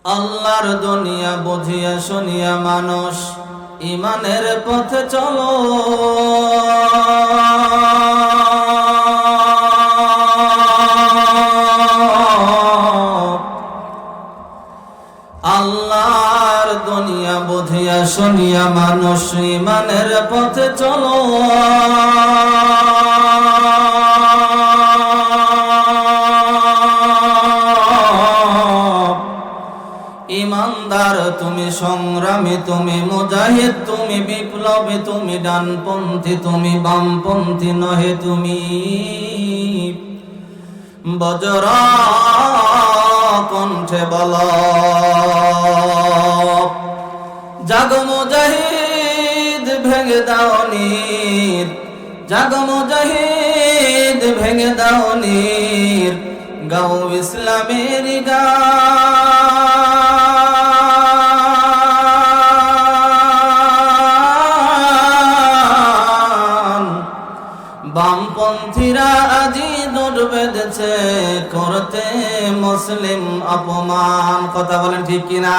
আল্লাহর দুনিয়া বুঝিয়া শুনিয়া মানুষ ইমানের পথে চলো। আল্লাহর দুনিয়া বুঝিয়া শুনিয়া মানুষ ইমানের পথে চলো। ইমানদার তুমি, সংগ্রামী তুমি, মুজাহিদ তুমি, বিপ্লবী তুমি, ডানপন্থী তুমি, বামপন্থী নহে তুমি। বজ্র কণ্ঠে বল, জাগো মুজাহিদ ভেঙে দাও নীর, জাগো মুজাহিদ ভেঙে দাও নীর, গাও ইসলামের গান। বামপন্থীরা আজি দৌড় বেঁধেছে করতে মুসলিম অপমান। কথা বলেন ঠিক কিনা?